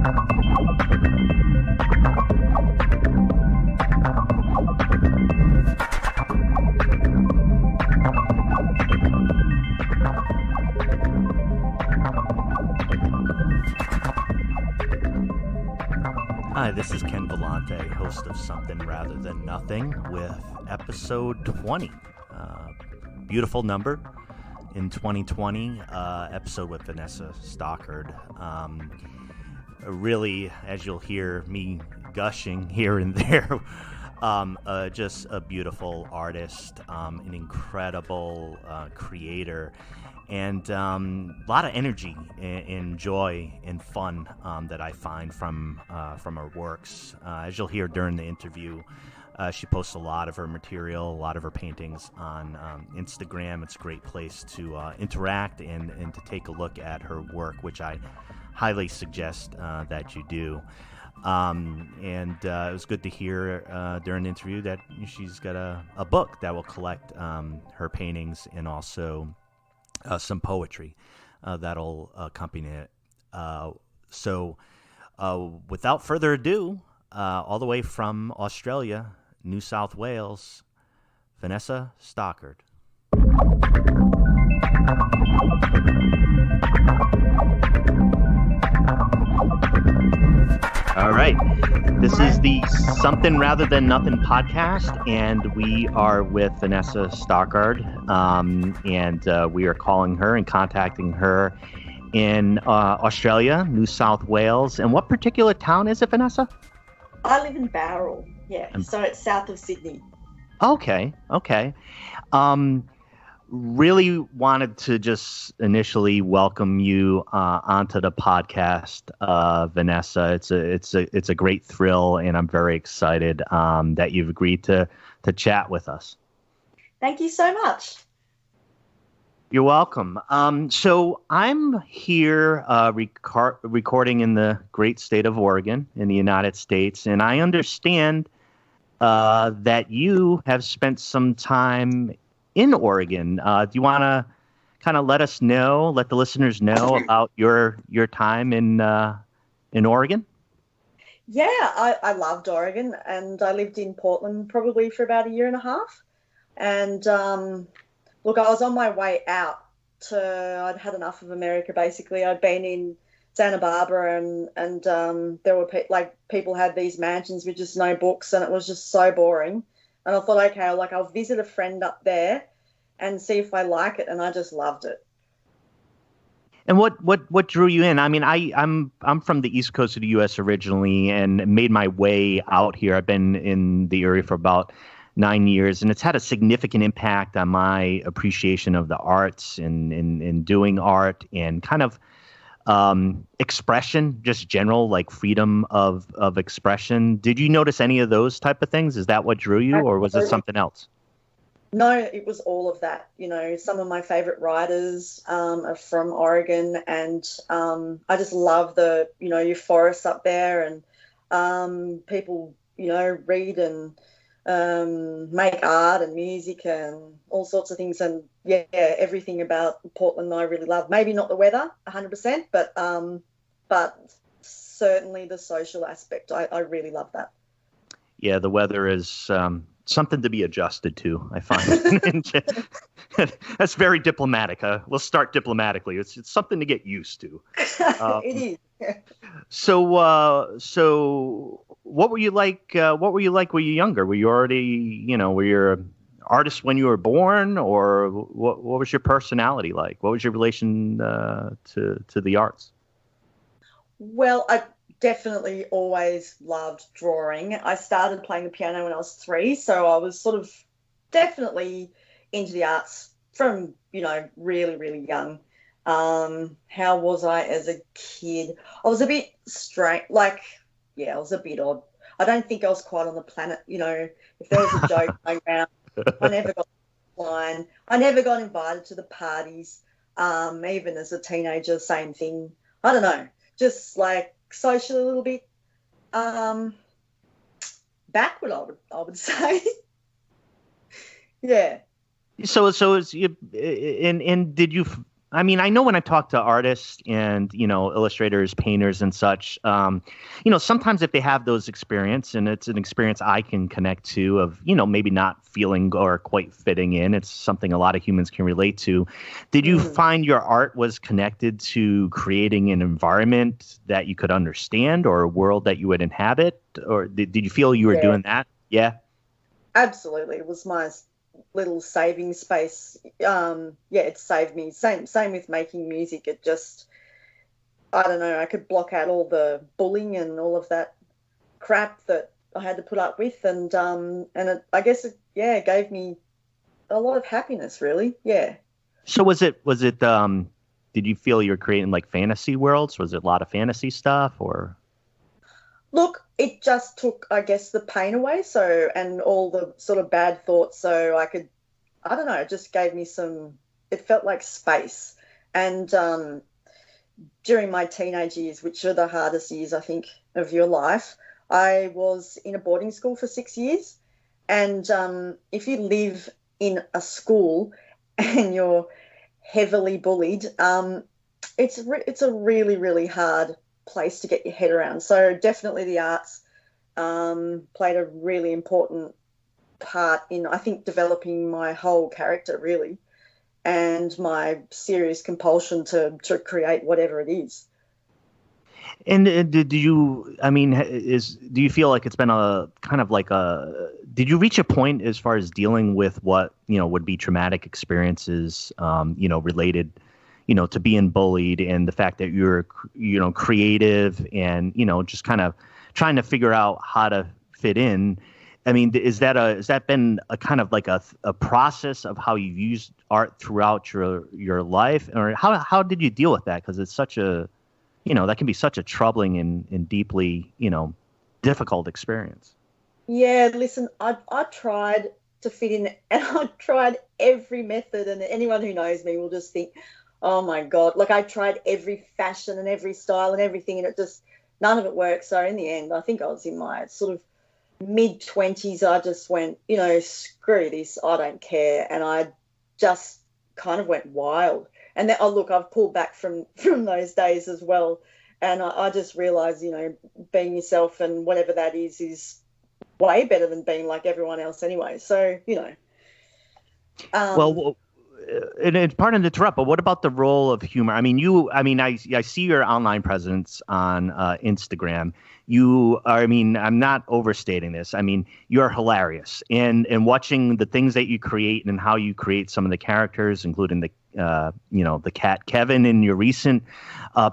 Hi, this is Ken Vellante, host of Something Rather Than Nothing, with episode 20. Beautiful number in 2020, episode with Vanessa Stockard. Really, as you'll hear me gushing here and there, just a beautiful artist, an incredible creator, and a lot of energy and joy and fun that I find from her works. As you'll hear during the interview, she posts a lot of her material, a lot of her paintings on Instagram. It's a great place to interact and to take a look at her work, which I highly suggest that you do. And it was good to hear during the interview that she's got a book that will collect her paintings and also some poetry that'll accompany it. So without further ado, all the way from Australia, New South Wales, Vanessa Stockard. All right. This is the Something Rather Than Nothing podcast, and we are with Vanessa Stockard, and we are calling her and contacting her in Australia, New South Wales. And what particular town is it, Vanessa? I live in Bowral, so it's south of Sydney. Okay. Really wanted to just initially welcome you onto the podcast, Vanessa. It's a great thrill, and I'm very excited that you've agreed to chat with us. Thank you so much. You're welcome. So I'm here recording in the great state of Oregon in the United States, and I understand that you have spent some time in Oregon. Do you want to kind of let the listeners know about your time in Oregon? Yeah, I loved Oregon, and I lived in Portland probably for about a year and a half. And look, I was on my way out I'd had enough of America, basically. I'd been in Santa Barbara, and there were people had these mansions with just no books, and it was just so boring. And I thought, okay, I'll visit a friend up there and see if I like it, and I just loved it. And what drew you in? I mean, I'm from the East Coast of the U.S. originally, and made my way out here. I've been in the area for about 9 years, and it's had a significant impact on my appreciation of the arts and doing art and kind of expression, just general, like freedom of expression. Did you notice any of those type of things? Is that what drew you, or was it something else? No, it was all of that. You know, some of my favorite writers are from Oregon, and I just love your forests up there, and people, read and make art and music and all sorts of things. And yeah, everything about Portland I really love. Maybe not the weather 100%, but certainly the social aspect. I really love that. Yeah, the weather is something to be adjusted to, I find. That's very diplomatic. We'll start diplomatically. It's something to get used to. It is. So what were you like? What were you like when you were younger? Were you already, were you an artist when you were born, or what was your personality like? What was your relation to the arts? Well, I definitely always loved drawing. I started playing the piano when I was 3, so I was sort of definitely into the arts from, really, really young. How was I as a kid? I was a bit strange, I was a bit odd. I don't think I was quite on the planet, if there was a joke going around, I never got the line. I never got invited to the parties, even as a teenager, same thing. I don't know, just social a little bit backward, I would say. Yeah. So it's you, and did you I mean, I know when I talk to artists and, illustrators, painters and such, sometimes if they have those experience and it's an experience I can connect to of, maybe not feeling or quite fitting in, it's something a lot of humans can relate to. Did you find your art was connected to creating an environment that you could understand or a world that you would inhabit? Or did you feel you were doing that? Yeah. Absolutely. It was my little saving space. It saved me. Same with making music. It just, I don't know, I could block out all the bullying and all of that crap that I had to put up with, and I guess it gave me a lot of happiness, really. Yeah. So was it did you feel you were creating like fantasy worlds? Was it a lot of fantasy stuff or? Look, it just took, I guess, the pain away, and all the sort of bad thoughts, so I could, I don't know, it just gave me it felt like space. And during my teenage years, which are the hardest years, I think, of your life, I was in a boarding school for 6 years. And if you live in a school and you're heavily bullied, it's a really, really hard place to get your head around. So definitely the arts played a really important part in, I think, developing my whole character, really, and my serious compulsion to create whatever it is. And do you feel like it's been a kind of like did you reach a point as far as dealing with what, would be traumatic experiences, related, to being bullied and the fact that you're, creative and, just kind of trying to figure out how to fit in? I mean, has that been a kind of like a process of how you've used art throughout your life, or how did you deal with that? Because it's such a, that can be such a troubling and deeply, difficult experience. Yeah, listen, I tried to fit in, and I tried every method, and anyone who knows me will just think, oh my God, like I tried every fashion and every style and everything, and none of it worked. So in the end, I think I was in my sort of mid-20s, I just went, screw this, I don't care. And I just kind of went wild. And then, I've pulled back from those days as well. And I just realised, being yourself and whatever that is way better than being like everyone else anyway. So, Well, and it's pardon to interrupt, but what about the role of humor? I mean, I see your online presence on Instagram. I'm not overstating this. I mean, you're hilarious, and watching the things that you create and how you create some of the characters, including the cat Kevin in your recent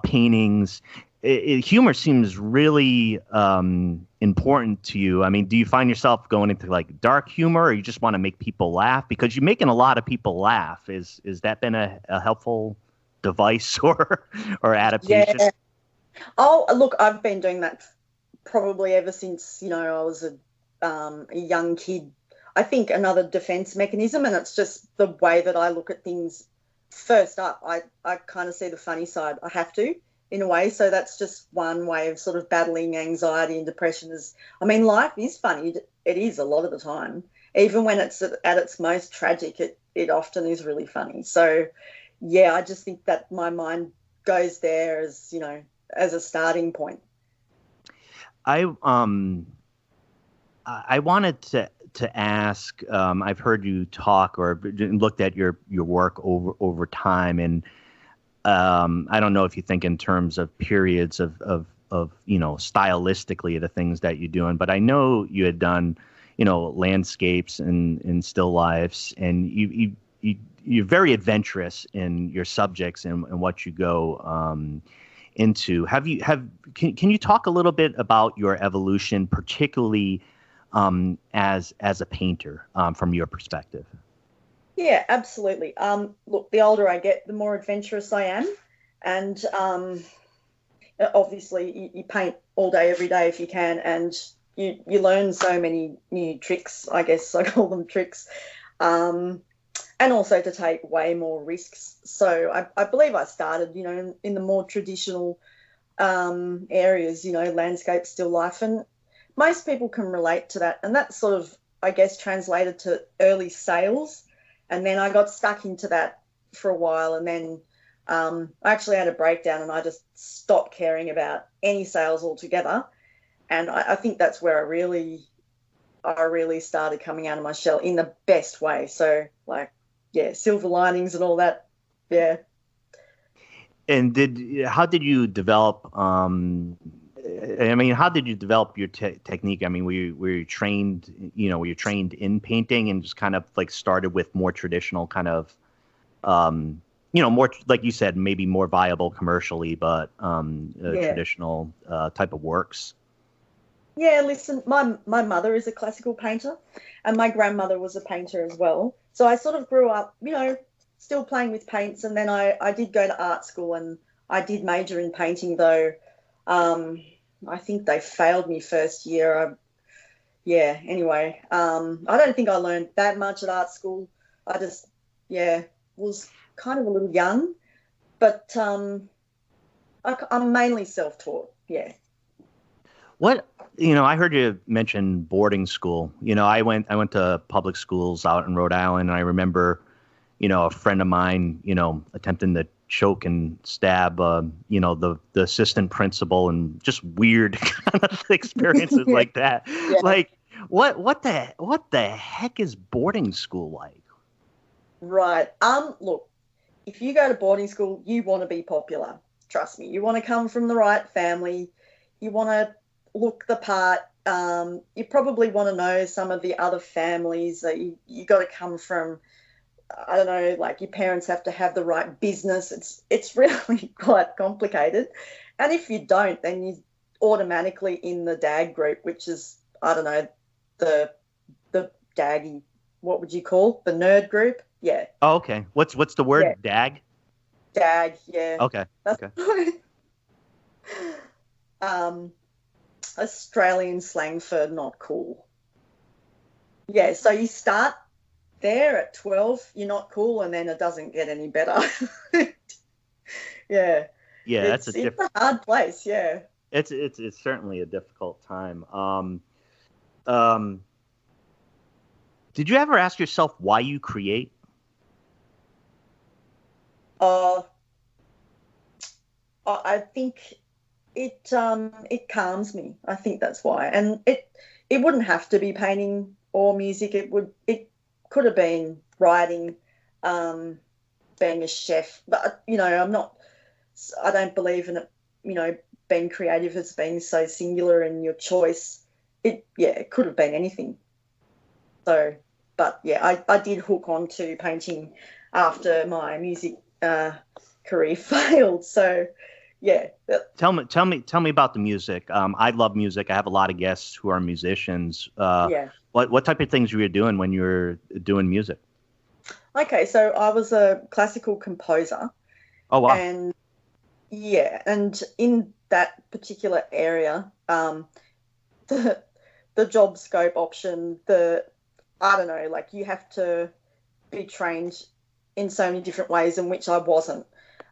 paintings. Humor seems really important to you. I mean, do you find yourself going into like dark humor, or you just want to make people laugh? Because you're making a lot of people laugh. Is that been a helpful device or adaptation? Yeah. Oh, look, I've been doing that probably ever since, I was a young kid. I think another defense mechanism, and it's just the way that I look at things. First up, I kind of see the funny side. I have to, in a way. So that's just one way of sort of battling anxiety and depression. Life is funny. It is a lot of the time. Even when it's at its most tragic, it often is really funny. So, yeah, I just think that my mind goes there as, as a starting point. I wanted to ask. I've heard you talk or looked at your work over time, and I don't know if you think in terms of periods of stylistically the things that you're doing, but I know you had done landscapes and still lifes, and you're very adventurous in your subjects and what you go into. Can you talk a little bit about your evolution, particularly as a painter, from your perspective? Yeah, absolutely. Look, the older I get, the more adventurous I am, and obviously you paint all day, every day if you can, and you learn so many new tricks. I guess I call them tricks. And also to take way more risks. So I believe I started, in the more traditional areas, landscape, still life. And most people can relate to that. And that's sort of, I guess, translated to early sales. And then I got stuck into that for a while. And then I actually had a breakdown and I just stopped caring about any sales altogether. And I think that's where I really started coming out of my shell in the best way. So, like, yeah, silver linings and all that. Yeah. And how did you develop? I mean, how did you develop your technique? I mean, were you trained? Were you trained in painting and just kind of like started with more traditional kind of, more like you said, maybe more viable commercially, but traditional type of works. Yeah, listen, my mother is a classical painter and my grandmother was a painter as well. So I sort of grew up, still playing with paints. And then I did go to art school and I did major in painting, though. I think they failed me first year. Anyway, I don't think I learned that much at art school. I just, was kind of a little young, but I'm mainly self-taught, yeah. What, I heard you mention boarding school. I went to public schools out in Rhode Island, and I remember, a friend of mine, attempting to choke and stab, the assistant principal, and just weird kind of experiences like that. Yeah. Like, what the heck is boarding school like? Right. Look, if you go to boarding school, you want to be popular. Trust me. You want to come from the right family. You want to look the part. You probably want to know some of the other families that you got to come from. I don't know, like your parents have to have the right business. It's really quite complicated. And if you don't, then you're automatically in the DAG group, which is, I don't know, the DAGgy, what would you call the nerd group? Yeah. Oh, okay. What's the word? Yeah. DAG? DAG, yeah. Okay. That's okay. Australian slang for not cool. Yeah, so you start there at 12, you're not cool, and then it doesn't get any better. Yeah. Yeah, it's a hard place, yeah. It's certainly a difficult time. Did you ever ask yourself why you create? I think it calms me. I think that's why. And it wouldn't have to be painting or music. It could have been writing, being a chef. But I don't believe in it, being creative as being so singular in your choice. It could have been anything. So, but yeah, I did hook on to painting after my music career failed. So, yeah. Tell me about the music. I love music. I have a lot of guests who are musicians. What type of things were you doing when you were doing music? Okay, so I was a classical composer. Oh, wow. And in that particular area, the job scope option, I don't know, like you have to be trained in so many different ways, in which I wasn't.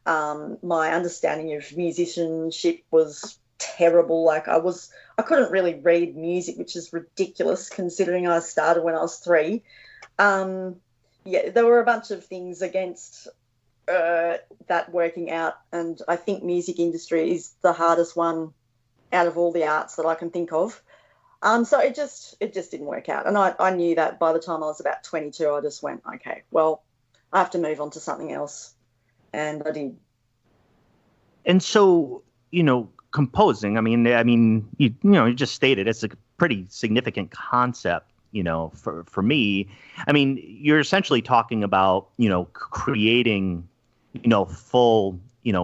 My understanding of musicianship was terrible. Like I couldn't really read music, which is ridiculous considering I started when I was 3. There were a bunch of things against that working out, and I think music industry is the hardest one out of all the arts that I can think of. So it just didn't work out, and I knew that by the time I was about 22. I just went, okay, well, I have to move on to something else, and I did. And so, composing. I mean, you just stated it's a pretty significant concept. For me, I mean, you're essentially talking about creating full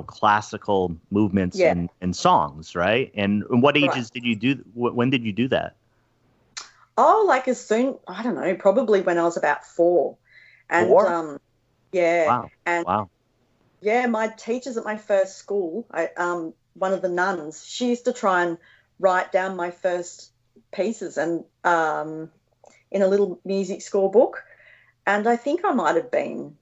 classical movements and songs, right? And what ages did you do? When did you do that? Oh, like as soon, I don't know, probably when I was about 4. And 4? Wow. And wow. Yeah, my teachers at my first school, one of the nuns, she used to try and write down my first pieces and in a little music score book. And I think I might have been,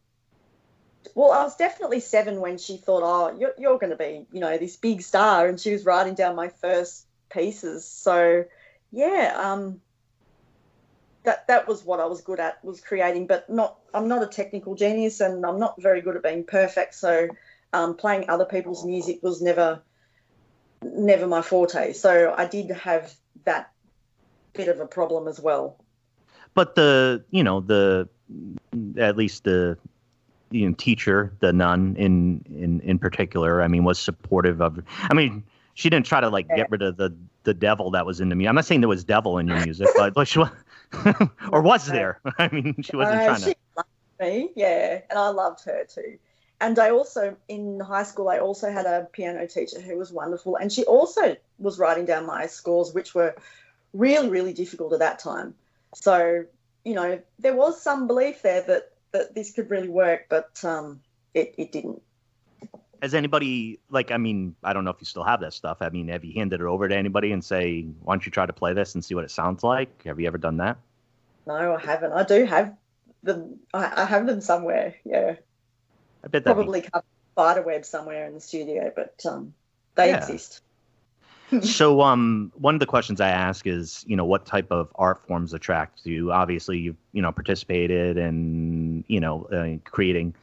well, I was definitely 7 when she thought, oh, you're going to be, this big star. And she was writing down my first pieces. So, that was what I was good at, was creating, but I'm not a technical genius, and I'm not very good at being perfect. So Playing other people's music was never my forte. So I did have that bit of a problem as well. But at least the teacher, the nun in particular, I mean, was supportive of. I mean, she didn't try to get rid of the devil that was in the music. I'm not saying there was devil in your music, but she was, or was there? I mean, she wasn't trying she loved me, yeah, and I loved her too. And I also, in high school, I also had a piano teacher who was wonderful, and she also was writing down my scores, which were really, really difficult at that time. So, there was some belief there that this could really work, but it didn't. Has anybody, I mean, I don't know if you still have that stuff. I mean, have you handed it over to anybody and say, why don't you try to play this and see what it sounds like? Have you ever done that? No, I haven't. I do have them. I have them somewhere, yeah. I bet probably covered spider web somewhere in the studio, but they exist. So one of the questions I ask is, what type of art forms attract you? Obviously, you've participated in creating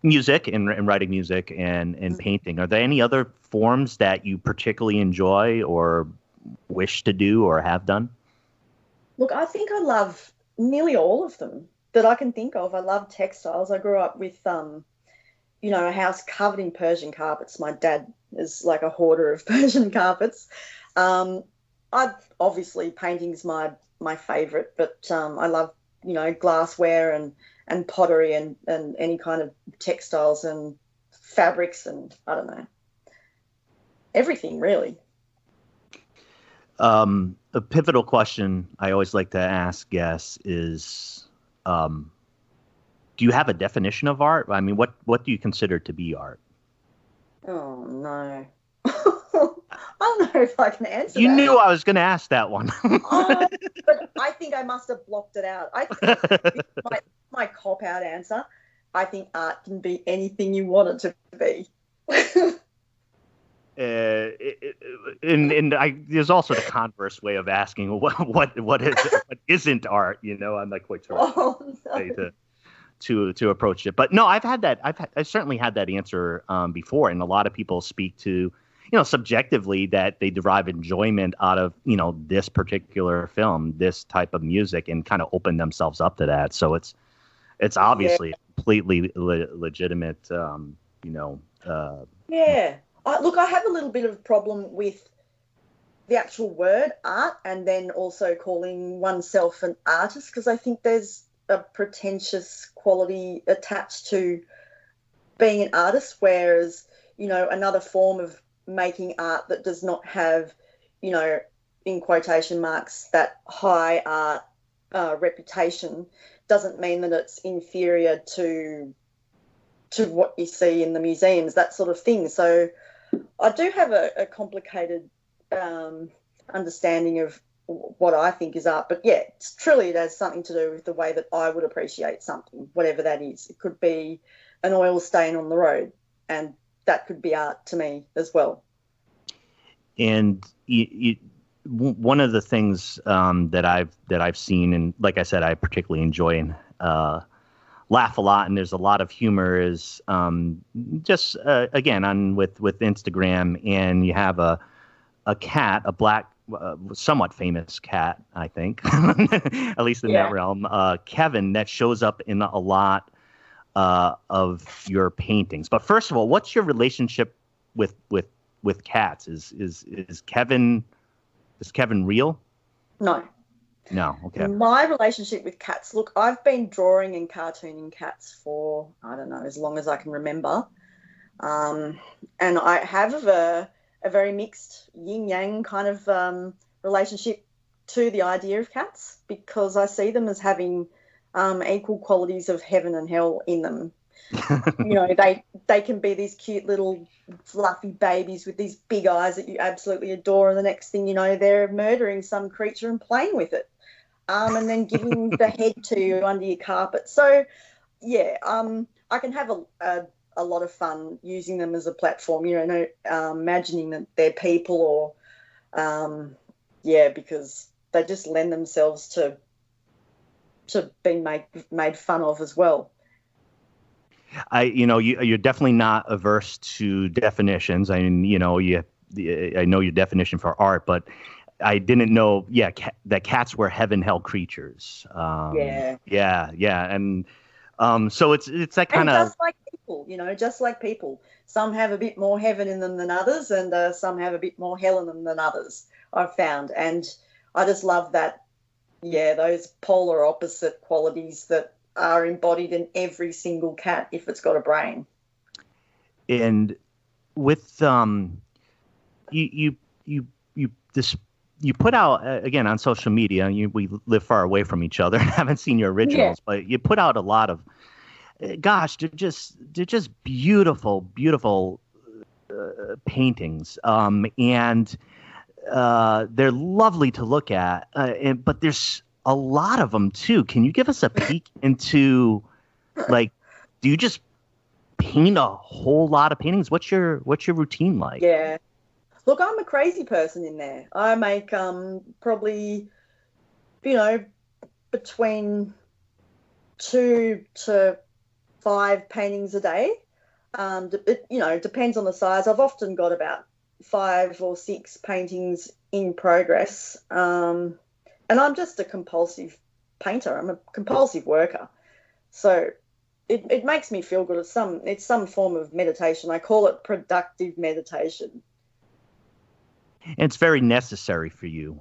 music and writing music and painting. Are there any other forms that you particularly enjoy or wish to do or have done? Look, I think I love nearly all of them that I can think of. I love textiles. I grew up with a house covered in Persian carpets. My dad is like a hoarder of Persian carpets. Obviously painting's my favourite, but I love, glassware and pottery and any kind of textiles and fabrics and I don't know, everything really. A pivotal question I always like to ask guests is, do you have a definition of art? I mean, what do you consider to be art? Oh, no. I don't know if I can answer that. You knew I was going to ask that one. But I think I must have blocked it out. I think my cop-out answer. I think art can be anything you want it to be. There's also the converse way of asking what isn't art. I'm not quite sure to approach it. But no, I've certainly had that answer before, and a lot of people speak to subjectively that they derive enjoyment out of this particular film, this type of music, and kind of open themselves up to that. So it's obviously a completely legitimate yeah. Look, I have a little bit of a problem with the actual word art and then also calling oneself an artist, because I think there's a pretentious quality attached to being an artist, whereas, another form of making art that does not have, in quotation marks, that high art reputation doesn't mean that it's inferior to what you see in the museums, that sort of thing. So I do have a complicated understanding of what I think is art. But, yeah, it has something to do with the way that I would appreciate something, whatever that is. It could be an oil stain on the road, and that could be art to me as well. And one of the things that I've seen, and like I said, I particularly enjoy and laugh a lot, and there's a lot of humor, is just again with Instagram, and you have a cat, a black, somewhat famous cat, I think, at least in that realm, Kevin, that shows up in a lot of your paintings. But first of all, what's your relationship with cats? Is Kevin real? No. No, okay. My relationship with cats, look, I've been drawing and cartooning cats for, I don't know, as long as I can remember. And I have a very mixed yin-yang kind of relationship to the idea of cats, because I see them as having equal qualities of heaven and hell in them. They can be these cute little fluffy babies with these big eyes that you absolutely adore, and the next thing you know, they're murdering some creature and playing with it, and then giving the head to you under your carpet. So, yeah, I can have a lot of fun using them as a platform, imagining that they're people, or, because they just lend themselves to being made fun of as well. You're definitely not averse to definitions. I mean, I know your definition for art, but I didn't know, that cats were heaven hell creatures. Yeah. Yeah, and so it's that kind And of. just like people. Some have a bit more heaven in them than others, and some have a bit more hell in them than others, I've found. And I just love that, those polar opposite qualities that are embodied in every single cat if it's got a brain. And with you you this you put out again on social media. We live far away from each other. Haven't seen your originals, but you put out a lot of. Gosh, they're just beautiful paintings, and they're lovely to look at. But there's a lot of them too. Can you give us a peek into, like, do you just paint a whole lot of paintings? What's your routine like? Yeah. Look, I'm a crazy person in there. I make probably, between 2 to 5 paintings a day. It depends on the size. I've often got about 5 or 6 paintings in progress. And I'm just a compulsive painter. I'm a compulsive worker. So it makes me feel good. It's some form of meditation. I call it productive meditation. And it's very necessary for you.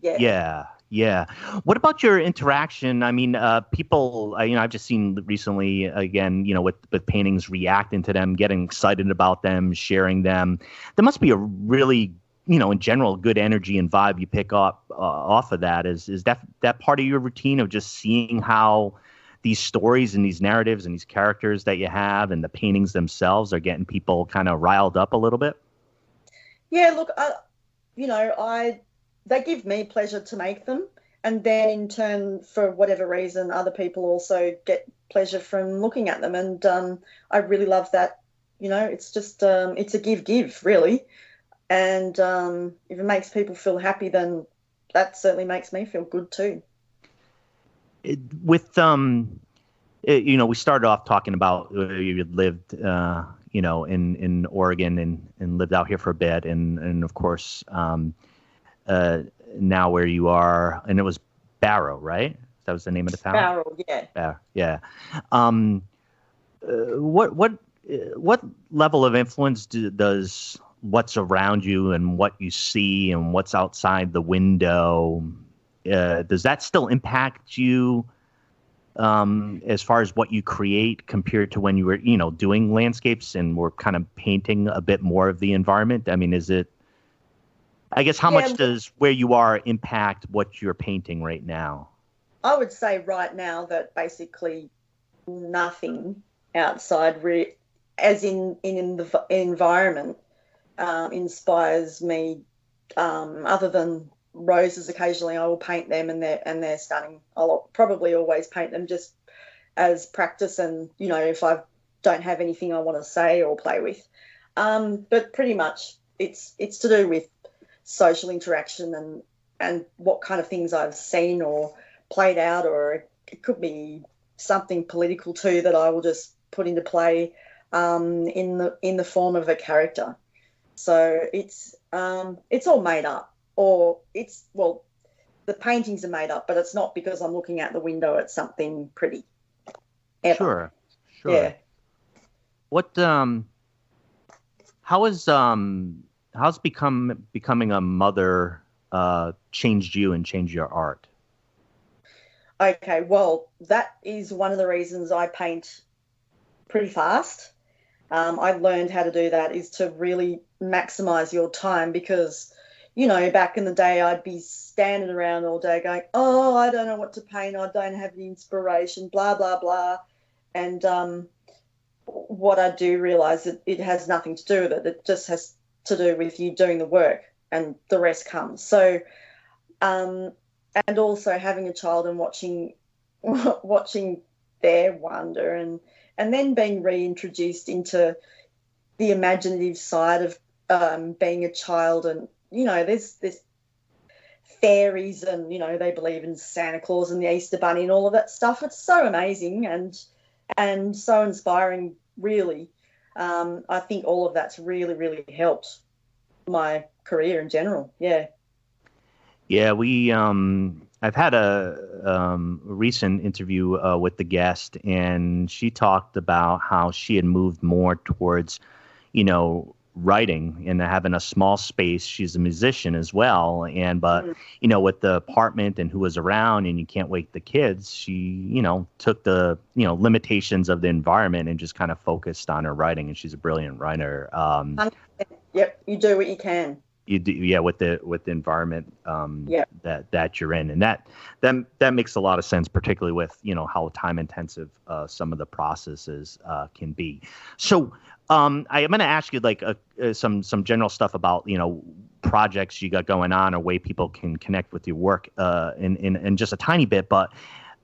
Yeah. Yeah. What about your interaction? I mean, people, I've just seen recently, again, with paintings, reacting to them, getting excited about them, sharing them. There must be a really, in general, good energy and vibe you pick up off of that. Is that part of your routine of just seeing how these stories and these narratives and these characters that you have and the paintings themselves are getting people kind of riled up a little bit? Yeah, look, they give me pleasure to make them, and then in turn, for whatever reason, other people also get pleasure from looking at them, and I really love that. It's just it's a give really, and if it makes people feel happy, then that certainly makes me feel good too. We started off talking about you lived in Oregon and lived out here for a bit, and of course. Now where you are, and it was Barrow, right? That was the name of the town. Barrow, yeah. Yeah. What level of influence does what's around you and what you see and what's outside the window, does that still impact you as far as what you create compared to when you were, doing landscapes and were kind of painting a bit more of the environment? I mean, I guess how much does where you are impact what you're painting right now? I would say right now that basically nothing outside, as in the environment, inspires me. Other than roses, occasionally I will paint them, and they're stunning. I'll probably always paint them just as practice, and if I don't have anything I want to say or play with. But pretty much it's to do with social interaction and what kind of things I've seen or played out, or it could be something political too that I will just put into play in the form of a character. So it's all made up, or the paintings are made up, but it's not because I'm looking out the window at something pretty. Ever. Sure. Yeah. What how's becoming a mother changed you and changed your art? Okay, well, that is one of the reasons I paint pretty fast. I've learned how to do that is to really maximize your time, because, back in the day I'd be standing around all day going, oh, I don't know what to paint, I don't have the inspiration, blah, blah, blah. And what I do realise that it has nothing to do with it. It just has to do with you doing the work, and the rest comes. So, and also having a child and watching their wonder, and then being reintroduced into the imaginative side of being a child. And there's fairies, and they believe in Santa Claus and the Easter Bunny and all of that stuff. It's so amazing, and and so inspiring, really. I think all of that's really, really helped my career in general. Yeah. Yeah, I've had a recent interview with the guest, and she talked about how she had moved more towards, writing and having a small space. She's a musician as well, but with the apartment and who was around, and you can't wake the kids, she took the limitations of the environment and just kind of focused on her writing. And she's a brilliant writer. Yep, you do what you can. You do, yeah, with the environment that you're in, and that makes a lot of sense, particularly with how time intensive some of the processes can be. So I'm going to ask you like some general stuff about projects you got going on or way people can connect with your work in just a tiny bit. But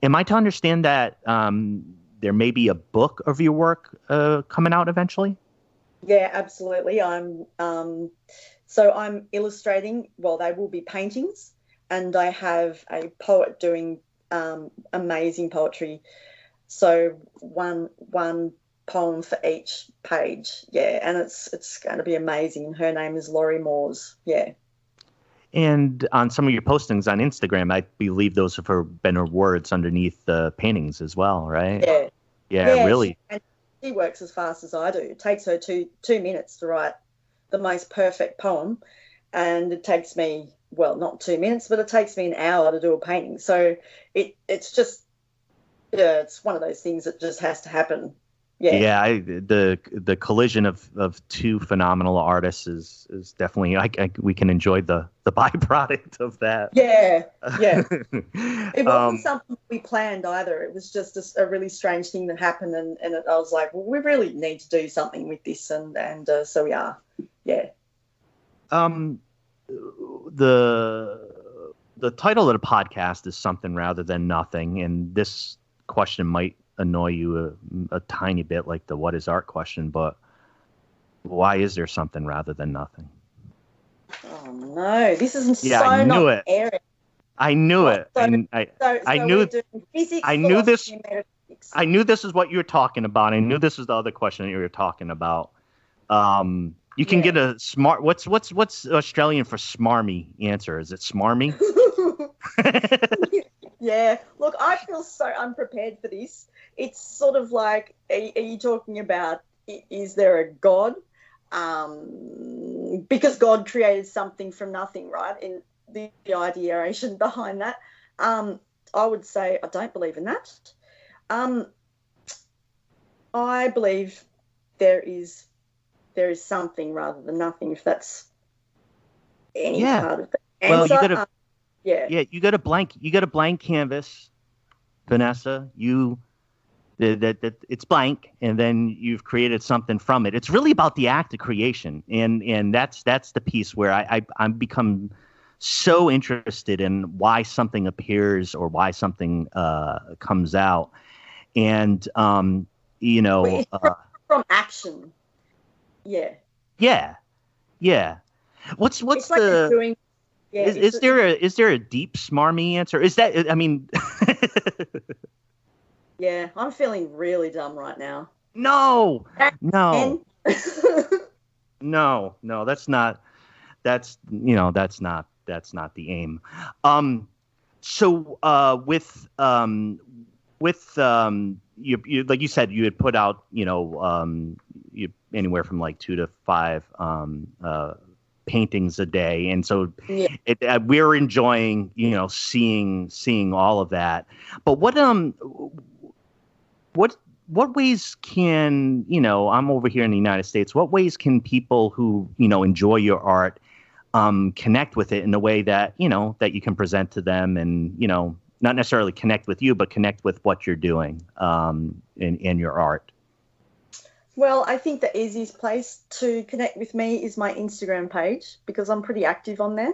am I to understand that there may be a book of your work coming out eventually? Yeah, absolutely. I'm illustrating. Well, they will be paintings, and I have a poet doing amazing poetry. So one poem for each page. Yeah, and it's going to be amazing. And her name is Laurie Moores. Yeah. And on some of your postings on Instagram, I believe those have been her words underneath the paintings as well, right? Yeah. Yeah, really. She works as fast as I do. It takes her two minutes to write the most perfect poem, and it takes me, well, not 2 minutes, but it takes me an hour to do a painting. So it's just, it's one of those things that just has to happen. Yeah, the collision of two phenomenal artists is definitely we can enjoy the byproduct of that. Yeah. It wasn't something we planned either. It was just a really strange thing that happened, and I was like, well, we really need to do something with this, and so we are. Yeah. The title of the podcast is Something Rather Than Nothing, and this question might annoy you a tiny bit, like the what is art question, but why is there something rather than nothing? Oh no, this isn't I knew it. Eric. I knew it. I knew physics, I knew this. I knew this is what you were talking about. I knew this is the other question that you were talking about. You can get a smart. What's Australian for smarmy answer? Is it smarmy? Yeah. Look, I feel so unprepared for this. It's sort of like, are you talking about, is there a God? Because God created something from nothing, right? In the ideation behind that. I would say I don't believe in that. I believe there is something rather than nothing, if that's any part of the answer. Well, you got a blank canvas, Vanessa. That it's blank, and then you've created something from it. It's really about the act of creation, and that's the piece where I'm become so interested in why something appears or why something comes out, and from action. Yeah. What's it's the is there a deep smarmy answer? Is that, I mean? Yeah, I'm feeling really dumb right now. No, that's not the aim. So with you like you said, you had put out you anywhere from like 2 to 5 paintings a day, and so we're enjoying seeing all of that. But what ways can I'm over here in the United States. What ways can people who enjoy your art connect with it in a way that that you can present to them, and not necessarily connect with you, but connect with what you're doing in your art? Well, I think the easiest place to connect with me is my Instagram page, because I'm pretty active on there.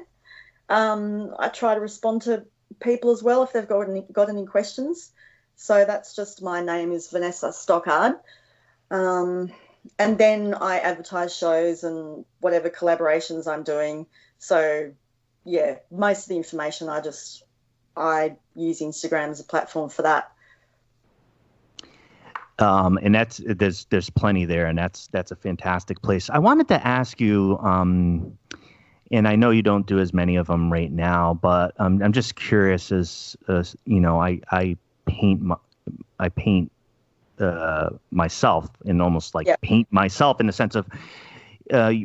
I try to respond to people as well if they've got any questions. So that's just, my name is Vanessa Stockard. And then I advertise shows and whatever collaborations I'm doing. So, yeah, most of the information I use Instagram as a platform for that. And there's plenty there, and that's a fantastic place. I wanted to ask you, and I know you don't do as many of them right now, but I'm just curious. As you know, I paint myself, and almost like paint myself in the sense of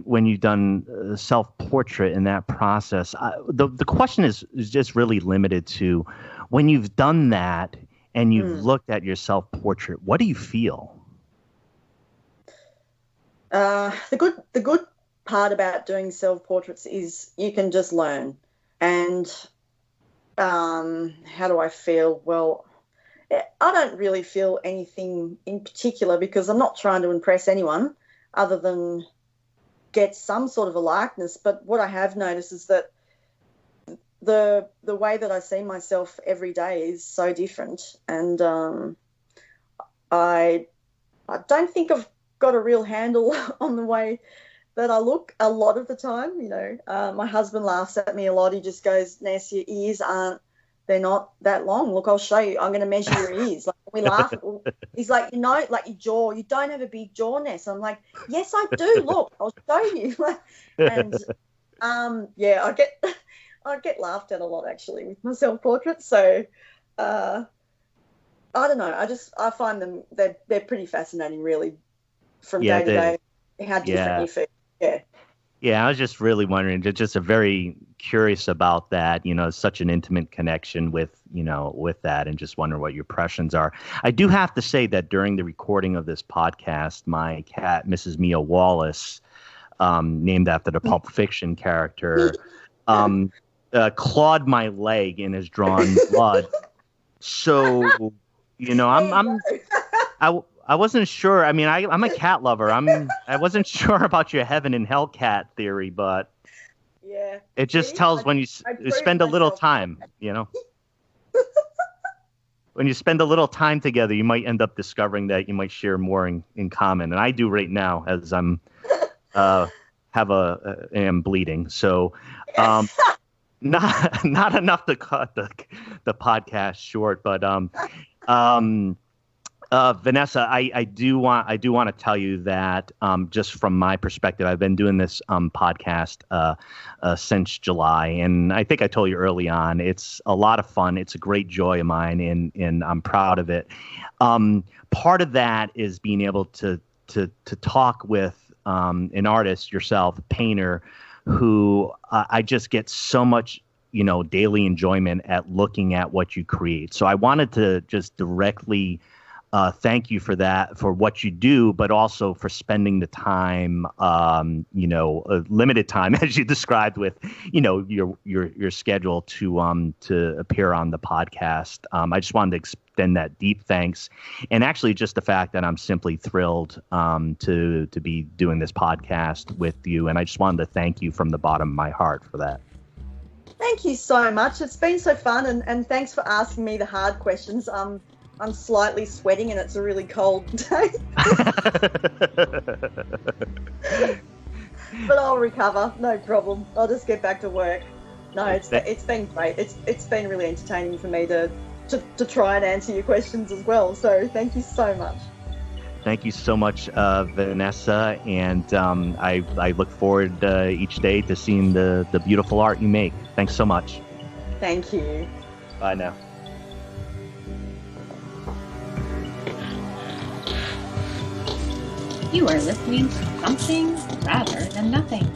when you've done self-portrait in that process. The question is just really limited to when you've done that and you've looked at your self-portrait. What do you feel? The good part about doing self-portraits is you can just learn. And how do I feel? Well, I don't really feel anything in particular because I'm not trying to impress anyone other than get some sort of a likeness. But what I have noticed is that the way that I see myself every day is so different, and I don't think I've got a real handle on the way that I look a lot of the time. You know, my husband laughs at me a lot. He just goes, "Ness, your ears they're not that long. Look, I'll show you. I'm going to measure your ears." Like, we laugh. He's like, like your jaw, you don't have a big jaw, Ness. I'm like, yes, I do. Look, I'll show you. And I get laughed at a lot actually with my self-portraits. So I don't know. I find them, they're pretty fascinating really from day to day, how different you feel. Yeah. Yeah, I was just really wondering, just a very curious about that, you know, such an intimate connection with that, and just wondering what your impressions are. I do have to say that during the recording of this podcast, my cat, Mrs. Mia Wallace, named after the Pulp Fiction character, clawed my leg and has drawn blood. So, you know, I wasn't sure. I mean, I'm a cat lover. I wasn't sure about your heaven and hell cat theory, but yeah, it just tells when you spend a little time, you know. When you spend a little time together, you might end up discovering that you might share more in common. And I do right now, as I'm am bleeding. So not enough to cut the podcast short, but Vanessa, I do want to tell you that just from my perspective, I've been doing this podcast since July, and I think I told you early on, it's a lot of fun. It's a great joy of mine, and I'm proud of it. Part of that is being able to talk with an artist, yourself, a painter, who I just get so much, you know, daily enjoyment at looking at what you create. So I wanted to just directly thank you for that, for what you do, but also for spending the time, limited time, as you described, with, you know, your schedule to appear on the podcast. I just wanted to extend that deep thanks, and actually just the fact that I'm simply thrilled to be doing this podcast with you, and I just wanted to thank you from the bottom of my heart for that. Thank you so much. It's been so fun, and thanks for asking me the hard questions. I'm slightly sweating and it's a really cold day. But I'll recover, no problem. I'll just get back to work. No, it's been great. It's been really entertaining for me to try and answer your questions as well. So thank you so much. Thank you so much, Vanessa, and I look forward each day to seeing the beautiful art you make. Thanks so much. Thank you. Bye now. You are listening to Something Rather Than Nothing.